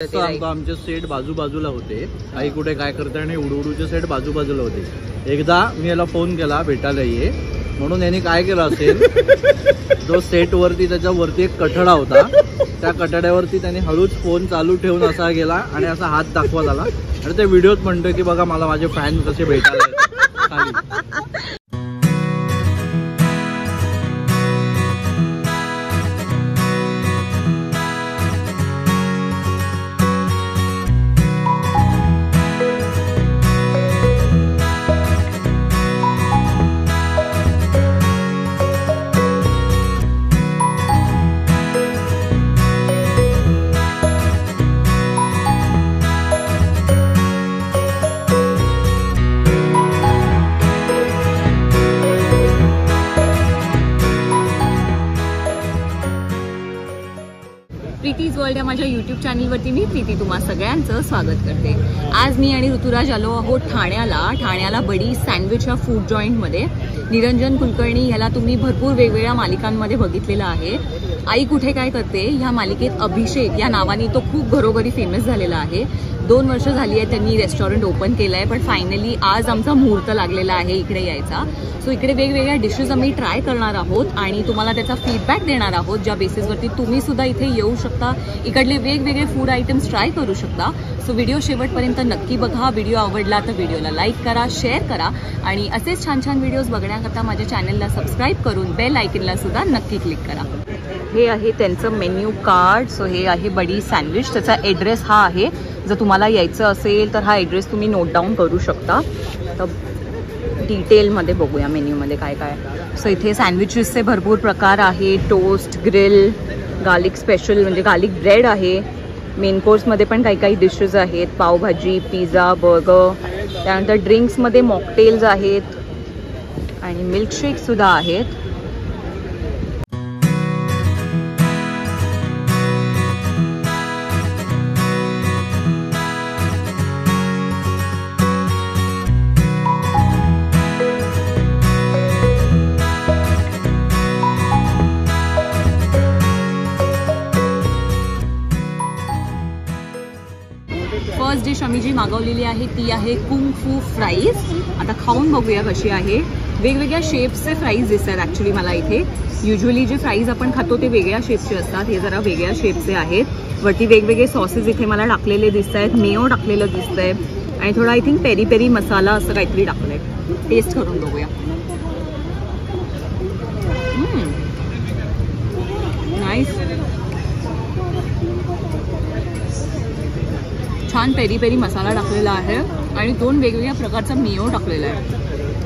आमचे सेट बाजूबाजूला होते, काही कुठे काय करते आणि उडूचे सेट बाजूबाजूला होते. एकदा मी याला फोन केला भेटायला ये म्हणून यांनी काय केलं असेल, जो सेट वरती त्याच्यावरती एक कठडा होता, त्या कठड्यावरती त्यांनी हळूच फोन चालू ठेवून असा गेला आणि असा हात दाखवत आला आणि त्या व्हिडिओत म्हणतोय की बघा मला माझे फॅन कसे भेटायला खाली. प्रीतीज वर्ल्ड या माझ्या यूट्यूब चॅनलवरती मी प्रीती तुम्हा सगळ्यांचं स्वागत करते. आज मी आणि ऋतुराज आलो आहोत ठाण्याला बडी सँडविच या फूड जॉईंटमध्ये. निरंजन कुलकर्णी ह्याला तुम्ही भरपूर वेगवेगळ्या मालिकांमध्ये बघितलेला आहे. आई कुठे काय करते ह्या मालिकेत अभिषेक या नावाने तो खूप घरोघरी फेमस झालेला आहे. 2 वर्ष झाली आहे त्यांनी रेस्टॉरंट ओपन केलं आहे, पण फायनली आज आमचा मुहूर्त लागलेला आहे इकडे यायचा. सो इकडे वेगवेगळ्या डिशेस आम्ही ट्राय करणार आहोत आणि तुम्हाला त्याचा फीडबॅक देणार आहोत, ज्या बेसिसवरती तुम्ही सुद्धा इथे येऊ शकता, इकडले वेगवेगळे फूड आयटम्स ट्राय करू शकता. सो व्हिडिओ शेवटपर्यंत नक्की बघा. व्हिडिओ आवडला तर व्हिडिओला लाईक करा, शेअर करा आणि असेच छान छान व्हिडिओज बघण्याकरता माझ्या चॅनलला सबस्क्राईब करून बेल आयकनला सुद्धा नक्की क्लिक करा. हे आहे त्यांचं मेन्यू कार्ड. सो हे आहे बडी सँडविच. त्याचा ॲड्रेस हा आहे. जर तुम्हाला यायचं असेल तर हा ॲड्रेस तुम्ही नोट डाऊन करू शकता. तर डिटेलमध्ये बघूया मेन्यूमध्ये काय काय. सो इथे सँडविचेसचे भरपूर प्रकार आहे. टोस्ट, ग्रिल, गार्लिक स्पेशल म्हणजे गार्लिक ब्रेड आहे. मेन कोर्समध्ये पण काही काही डिशेस आहेत. Pav bhaji, pizza, burger. त्यानंतर ड्रिंक्समध्ये मॉकटेल्स आहेत आणि मिल्कशेकसुद्धा आहेत. फर्स्ट डिश आम्ही जी मागवलेली आहे ती आहे कुंग फू फ्राईज. आता खाऊन बघूया कशी आहे. वेगवेगळ्या शेप्सचे फ्राईज दिसतात ॲक्च्युली मला इथे. युजली जे फ्राईज आपण खातो ते वेगळ्या शेपचे असतात, हे जरा वेगळ्या शेपचे आहेत. वरती वेगवेगळे सॉसेस इथे मला टाकलेले दिसत आहेत. मेयो टाकलेलं दिसत आहे आणि थोडा आय थिंक पेरी पेरी मसाला असं काहीतरी टाकलं आहे. टेस्ट करून बघूया. नाईस, छान पेरी पेरी मसाला टाकलेला आहे आणि 2 वेगवेगळ्या प्रकारचा मेयो टाकलेला आहे.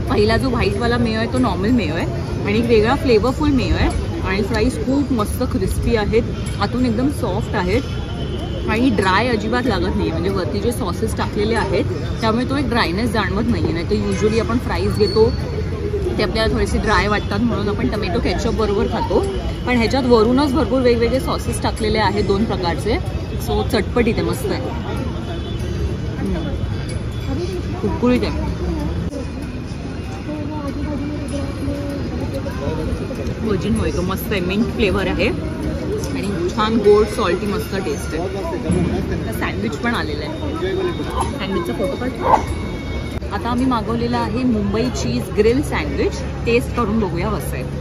पहिला जो व्हाईटवाला मेयो आहे तो नॉर्मल मेयो आहे आणि एक वेगळा फ्लेवरफुल मेयो आहे. आणि फ्राईज खूप मस्त क्रिस्पी आहेत, आतून एकदम सॉफ्ट आहेत आणि ड्राय अजिबात लागत नाही. म्हणजे वरती जे सॉसेस टाकलेले आहेत त्यामुळे तो एक ड्रायनेस जाणवत नाही आहे. नाही तर युजली आपण फ्राईज घेतो ते आपल्याला थोडेसे ड्राय वाटतात म्हणून आपण टमॅटो केचप बरोबर खातो, पण ह्याच्यात वरूनच भरपूर वेगवेगळे सॉसेस टाकलेले आहेत 2 प्रकारचे. सो चटपटीत आहे, मस्त आहे, कुरकुरीत आहे. व्हर्जिन मोहितो मस्त आहे, मिंट फ्लेवर आहे आणि छान गोड सॉल्टी मस्त टेस्ट आहे. सँडविच पण आलेलं आहे. सँडविचचा फोटो काढ. आता आम्ही मागवलेला आहे Mumbai cheese grill sandwich. Test करून बघूया कसं आहे.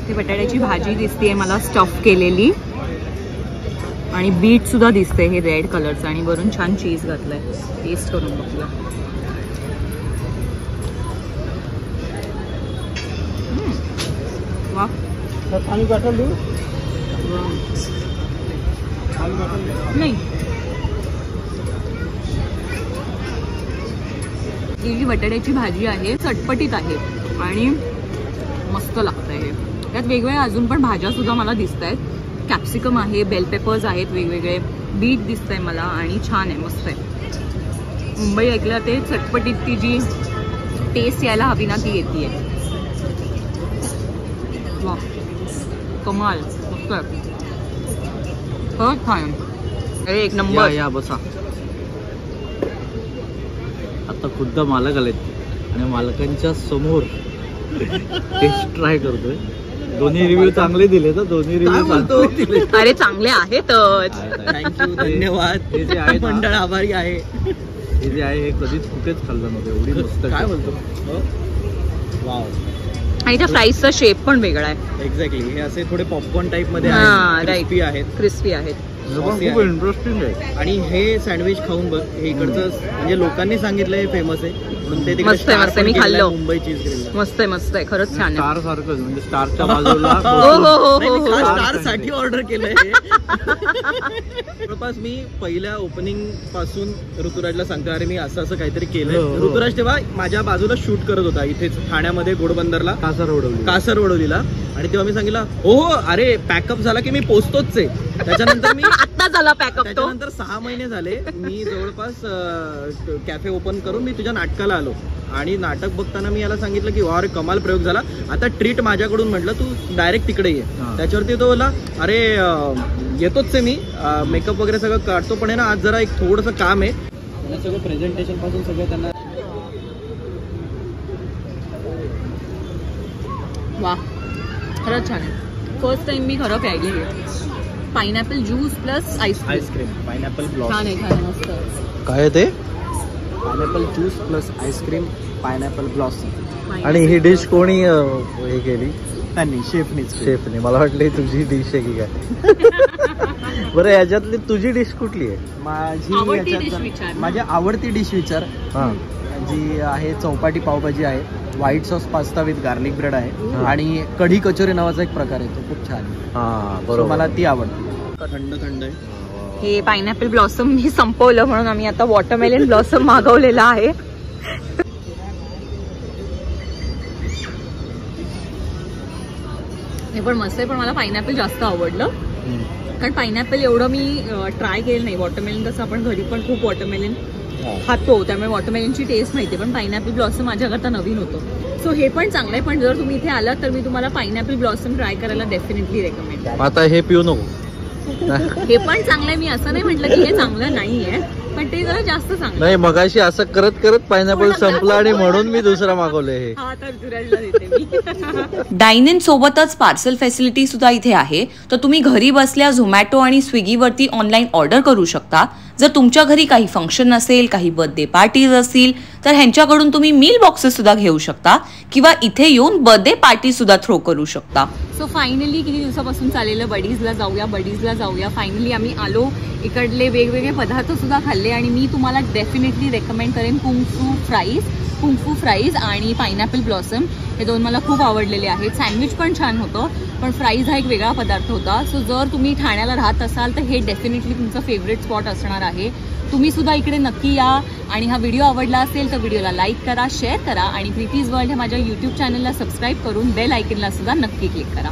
ते बटाट्याची भाजी दिसते मला स्टफ केलेली आणि बीट सुद्धा दिसते हे रेड कलरचं आणि वरून छान चीज घातलंय. टेस्ट करून बघूया. वा, नाही ही बटाट्याची भाजी आहे, चटपटीत आहे आणि मस्त लागतं हे. त्यात वेगवेगळ्या अजून पण भाज्या सुद्धा मला दिसत आहेत. कॅप्सिकम आहे, बेल पेपर्स आहेत वेगवेगळे, बीट दिसत आहे मला आणि छान आहे, मस्त आहे. मुंबई ऐकलं ते चटपटीत ती जी टेस्ट यायला हवी ना ती येते. वा, कमाल, मस्त आहे, खरंच छान. अरे एक नंबर. या बसा. आता खुद्द मालक आलेत आणि मालकांच्या समोर टेस्ट ट्राय करतोय. दोन्ही रिव्ह्यू चांगले दिले तर दोन्ही रिव्ह्यू दिले. अरे चांगले आहेतच. थँक्यू, धन्यवाद. हे जे आहे मंडळ आभारी आहे. हे जे आहे हे कधीच कुठेच खाल्लं नव्हतं, एवढी मस्त. काय बोलतो? वाव. आणि त्या फ्राईजचा शेप पण वेगळा आहे. एक्झॅक्टली. हे असे थोडे पॉपकॉर्न टाइप मध्ये हा, आहेत, right. क्रिस्पी आहेत. क्रिस्पी आहेत. खूप इंटरेस्टिंग आहे. आणि हे सँडविच खाऊन बघ, हे इकडचं म्हणजे लोकांनी सांगितलं हे फेमस आहे म्हणून ते तिकडे मस्त आहे, star मस्त आहे. पण मी केलेलं आहे, खाल्लं. Mumbai cheese grill. मस्त आहे, मस्त आहे. खरंच छान आहे. स्टार सारखंच, म्हणजे स्टारच्या बाजूला. हो हो हो नाही, हो मी हो. खास स्टार साठी ऑर्डर केलंय हे. जवळपास मी पहिल्या ओपनिंग पासून ऋतुराजला सांगतो, अरे मी असं असं काहीतरी केलंय. हो, हो. ऋतुराज तेव्हा माझ्या बाजूला शूट करत होता इथेच ठाण्यामध्ये घोडबंदरला, कासरवडवलीला. आणि तेव्हा मी सांगितलं हो अरे पॅकअप झाला की मी पोचतोच आहे. त्याच्यानंतर मी आत्ता झाला पॅकअप तो. त्याच्यानंतर 6 महिने झाले मी जवळपास कॅफे ओपन करून मी तुझ्या नाटकाला आलो. आणि नाटक बघताना मी याला सांगितलं की अरे कमाल प्रयोग झाला, आता ट्रीट माझ्याकडून. म्हटलं तू डायरेक्ट तिकडे ये. त्याच्यावरती तो बोला अरे येतोच आहे मी, मेकअप वगैरे सगळं काढतो, पण आहे ना आज जरा एक थोडंसं काम आहे. त्यांना सगळं प्रेझेंटेशन पासून सगळं त्यांना. वा, खरंच छान आहे. फर्स्ट टाइम मी खरं प्यायली आहे. Pineapple juice plus ice cream, pineapple blossom. छान आहे, छान आहे, मस्त. काय आहे ते? Pineapple juice plus ice cream, pineapple blossom. आणि ही डिश कोणी हे केली? त्यांनी, शेफनीच. शेफने. मला वाटलं तुझी डिश आहे की काय. बरं, याच्यातली तुझी डिश कुठली आहे? आवडती dish विचार. माझी आवडती डिश विचार. हा, जी आहे चौपाटी पावभाजी आहे, white sauce pasta with garlic bread आहे, आणि कढी कचोरी नावाचा एक प्रकार आहे, तो खूप छान आहे. हा, So बरोबर. मला ती आवडते. थंड थंड आहे. हे पायनॅपल ब्लॉसम मी संपवलं म्हणून आम्ही आता वॉटरमेलन ब्लॉसम मागवलेला आहे. हे पण मस्त आहे, पण मला पायनॅपल जास्त आवडलं. कारण पायनॅपल एवढं मी ट्राय केलं नाही. वॉटरमेलन कसं आपण घरी पण खूप वॉटरमेलन खातो, त्यामुळे वॉटरमेलनची टेस्ट माहिती, पण पायनॅपल ब्लॉसम माझ्याकरता नवीन होतं. सो हे पण चांगलं आहे, पण जर तुम्ही इथे आलात तर मी तुम्हाला पायनॅपल ब्लॉसम ट्राय करायला डेफिनेटली रेकमेंड. आता हे पिऊ नको. हे पण चांगलं आहे, मी असं नाही म्हटलं की हे चांगलं नाहीये, पण ते जरा जास्त चांगलं. नाही, मगाशी असं करत करत पायनॅपल संपला आणि म्हणून मी दुसरा मागवलंय हे. हा, तर ऋतुराजला देते मी. डाईन इन सोबतच पार्सल फॅसिलिटी सुद्धा इथे आहे, तर तुम्ही घरी बसल्या झोमॅटो आणि स्विगीवरती ऑनलाईन ऑर्डर करू शकता. जर तुमच्या घरी काही फंक्शन असेल, काही बर्थडे पार्टीज असतील, तर ह्यांच्याकडून तुम्ही मील बॉक्सेस सुद्धा घेऊ शकता किंवा इथे येऊन बर्थडे पार्टी सुद्धा थ्रो करू शकता. सो फायनली किती दिवसापासून चाललेलं बडीजला जाऊया. फायनली आम्ही आलो. इकडले वेगवेगळे पदार्थ सुद्धा खाल्ले आणि मी तुम्हाला डेफिनेटली रेकमेंड करेन कुंगफू फ्राईज आणि पायनॅपल ब्लॉसम. हे दोन मला खूप आवडलेले आहेत. सँडविच पण छान होतं, पण फ्राईज हा एक वेगळा पदार्थ होता. सो जर तुम्ही ठाण्याला राहत असाल तर हे डेफिनेटली तुमचं फेवरेट स्पॉट असणार आहे. तुम्ही सुद्धा इकडे नक्की या. आणि हा व्हिडिओ आवडला असेल तर व्हिडिओला लाईक करा, शेअर करा आणि प्रीतीज वर्ल्ड हे माझ्या यूट्यूब चॅनलला सबस्क्राईब करून बेल आयकनला सुद्धा नक्की क्लिक करा.